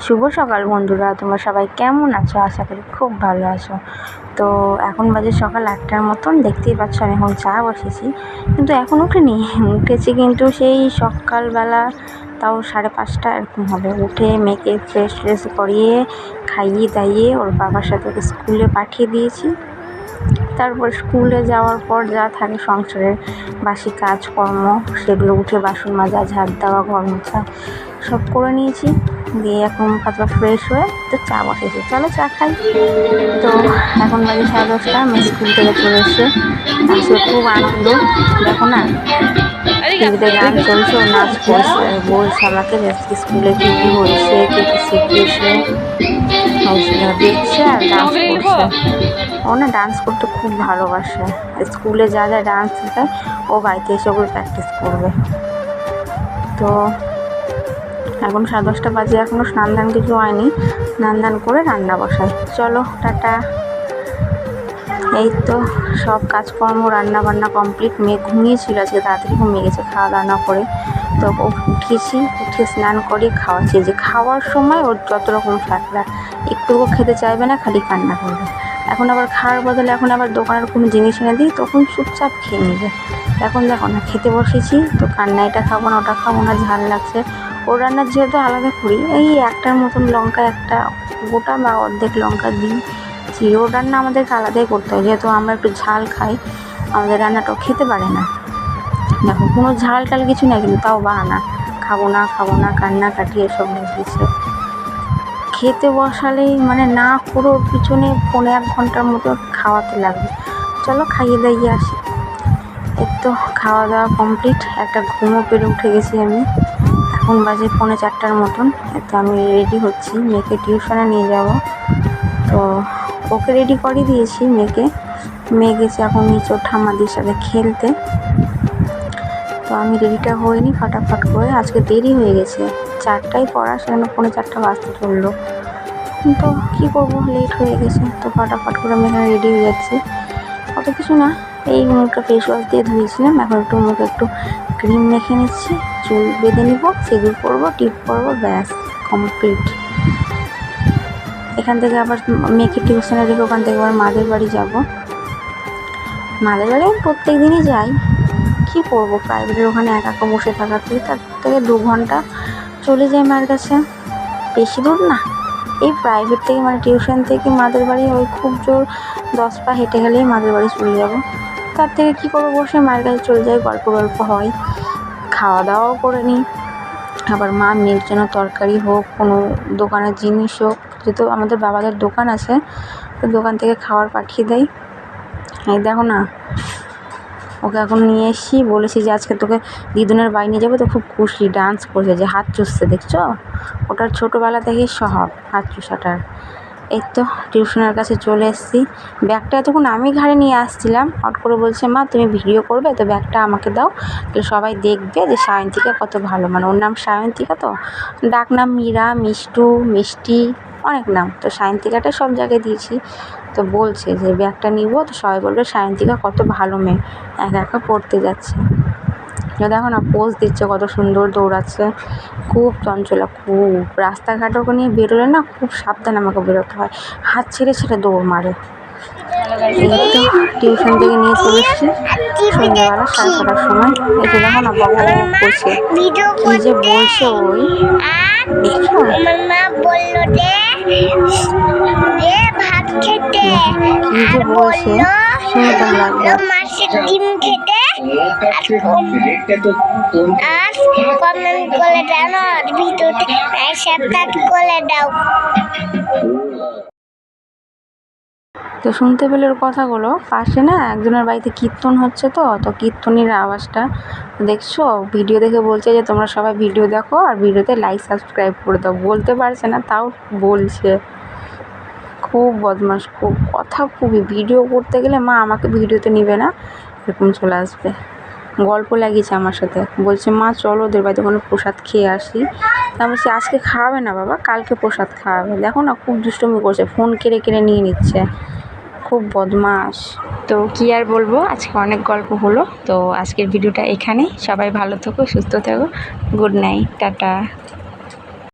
শুভ সকাল বন্ধুরা, তোমরা সবাই কেমন আছো? আশা করি খুব ভালো আছো। তো এখন বাজে সকাল 8টার মতন। দেখতেই পাচ্ছ আমি এখন চা বসেছি, কিন্তু এখন উঠেছি কিন্তু সেই সকালবেলা, তাও 5:30 এরকম হবে। উঠে মেয়েকে ফ্রেশ করিয়ে খাইয়ে দাইয়ে ওর বাবার সাথে ওকে স্কুলে পাঠিয়ে দিয়েছি। তারপর স্কুলে যাওয়ার পর যা থাকে সংসারের বাসি কাজকর্ম, সেগুলো উঠে বাসন মাজা, ঝাড় দেওয়া, ঘর মোছা সব করে নিয়েছি। দিয়ে এখন পাতলা ফ্রেশ হয়ে তো চা বসেছি, চলো চা খাই। তো এখন বাজে 10:30। আমি স্কুল থেকে চলে এসে আজকে খুব আনন্দ। দেখো না, টিভিতে গান চলছে, ও নাচ করছে, বলছে আমাকে স্কুলে কী কী হয়েছে, কী কী শিখিয়েছে সেটা দেখছে আর ডান্স করছে। ও না ডান্স করতে খুব ভালোবাসে। স্কুলে যা যা ডান্স শেখায় ও বাড়িতে এসে ওগুলো প্র্যাকটিস করবে। তো এখন 10:30 বাজে, এখনও স্নান দান কিছু হয়নি। স্নান দান করে রান্না বসাই, চলো টাটা। এই তো সব কাজকর্ম রান্না বান্না কমপ্লিট। মেয়ে ঘুমিয়েছিল, আজকে তাড়াতাড়ি ঘুমিয়ে গেছে খাওয়া দাওয়া করে। তো উঠিয়ে স্নান করে খাওয়াচ্ছি। যে খাওয়ার সময় ওর যত রকম ফ্যাকড়া, একটুও খেতে চাইবে না, খালি কান্না করবে। এখন আবার খাওয়ার বদলে এখন আবার দোকানের কোনো জিনিস এনে দিই, তখন চুপচাপ খেয়ে নেবে। এখন দেখো না, খেতে বসেছি তো কান্না, এটা খাবো না, ওটা খাবো না, ঝাল লাগছে। ওর রান্নার যেহেতু আলাদা করি, এই একটার মতন লঙ্কা, একটা গোটা বা অর্ধেক লঙ্কা দিই। ওর রান্না আমাদেরকে আলাদাই করতে হয়, যেহেতু আমরা একটু ঝাল খাই, আমাদের রান্নাটাও খেতে পারে না। দেখো কোনো ঝাল টাল কিছু না, কিন্তু তাও বাহানা, খাবো না কান্নাকাটি এসব দেখিয়েছে। খেতে বসালেই মানে না করে ওর পিছনে 1.5 ঘন্টার মতো খাওয়াতে লাগবে। চলো খাইয়ে দাইয়ে আসি। এর তো খাওয়া দাওয়া কমপ্লিট, একটা ঘুমও পেরে উঠে গেছি আমি। এখন বাজে 3:45 মতন। তো আমি রেডি হচ্ছি, মেয়েকে টিউশনে নিয়ে যাব। তো ওকে রেডি করে দিয়েছি মেয়ে গেছে এখন নিচে ওর ঠাম্মাদির সাথে খেলতে। তো আমি রেডিটা হইনি, ফটাফট করে, আজকে দেরি হয়ে গেছে, 4টায় পড়া, সেখানে 4:45 বাজতে চললো। তো কী করবো, লেট হয়ে গেছে। তো ফটাফট করে আমি এখানে রেডি হয়ে যাচ্ছি। অত কিছু না, এই মুখটা ফেস ওয়াশ দিয়ে ধুয়েছিলাম, এখন মুখে একটু ক্রিম মেখে নিচ্ছি, চুল বেঁধে নিব, সিঁদুর করবো, টিপ করবো, ব্যাস কমপ্লিট। এখান থেকে আবার মেয়েকে টিউশনে রেখে ওখান থেকে আবার মাদের বাড়ি যাব। মাদের বাড়ি আমি প্রত্যেক দিনই যাই, কী করবো, প্রাইভেটের ওখানে একা বসে থাকার থেকে তার থেকে 2 ঘন্টা চলে যাই মায়ের কাছে। বেশি দূর না, এই প্রাইভেট থেকে মানে টিউশন থেকে মাদের বাড়ি ওই খুব জোর 10 পা হেঁটে গেলেই মাদের বাড়ি চলে যাব। তার থেকে কী করবো, বসে মায়ের কাছে চলে যাই, গল্প হয়, খাওয়া দাওয়াও করে নিই। আবার মা মেয়ের জন্য তরকারি হোক, কোনো দোকানের জিনিস হোক, যেহেতু আমাদের বাবাদের দোকান আছে, তো দোকান থেকে খাবার পাঠিয়ে দেয়। এই দেখো না, ওকে এখন নিয়ে এসি, বলেছি যে আজকে তোকে দিদুনের বাড়ি নিয়ে যাবো। তো খুব খুশি, ডান্স করছে, যে হাত চুষছে, দেখছো? ওটার ছোটোবেলা থেকেই স্বভাব হাত চুষাটার। এই তো টিউশনের কাছে চলে এসেছি। ব্যাগটা এতক্ষণ আমি ঘাড়ে নিয়ে আসছিলাম, হট করে বলছে মা তুমি ভিডিও করবে, তো ব্যাগটা আমাকে দাও, তাহলে সবাই দেখবে যে সায়ন্তিকা কত ভালো। মানে ওর নাম সায়ন্তিকা, তো ডাক নাম মীরা, মিষ্টু, মিষ্টি, অনেক নাম, তো সায়ন্তিকাটা সব জায়গায় দিয়েছি। তো বলছে যে ব্যাগটা নিব, তো সবাই বলবে সায়ন্তিকা কত ভালো মেয়ে, একা একা পড়তে যাচ্ছে। দেখো না পোজ দিচ্ছে, কত সুন্দর দৌড়াচ্ছে, খুব চঞ্চলা, খুব। রাস্তাঘাট ওকে নিয়ে বেরোলে না খুব সাবধানে আমাকে বেরোতে হয়, হাত ছেড়ে দৌড় মারে। এই তো টিউশন থেকে নিয়ে চলে এসেছি সন্ধ্যাবেলা 6:30টার সময়। এসে দেখো না বাবা করছে, কী যে বলছে ওই, দেখছো? কী যে বলছে শুনে তোমরা ডিম খেতে আর কমেন্ট করে দাও, আর ভিডিওতে সাবস্ক্রাইব করে দাও। তো শুনতে পেলে ওর কথাগুলো, পাশে না একজনের বাড়িতে কীর্তন হচ্ছে, তো কীর্তনের আওয়াজটা দেখছো। ভিডিও দেখে বলছে যে তোমরা সবাই ভিডিও দেখো আর ভিডিওতে লাইক সাবস্ক্রাইব করে দাও। বলতে পারছে না, তাও বলছে। খুব বদমাশ, খুব কথা, খুবই। ভিডিও করতে গেলে মা আমাকে ভিডিওতে নিবে না, এরকম চলে আসবে। গল্প লাগিয়েছে আমার সাথে, বলছে মা চলো ওদের বাড়িতে কোনো প্রসাদ খেয়ে আসি। তা বলছি আজকে খাওয়াবে না বাবা, কালকে প্রসাদ খাওয়াবে। দেখো না খুব দুষ্টুমি করছে, ফোন কেড়ে নিয়ে নিচ্ছে, খুব বদমাশ। তো কী আর বলবো, আজকে অনেক গল্প হলো। তো আজকের ভিডিওটা এখানেই। সবাই ভালো থেকো, সুস্থ থেকো, গুড নাইট, টাটা।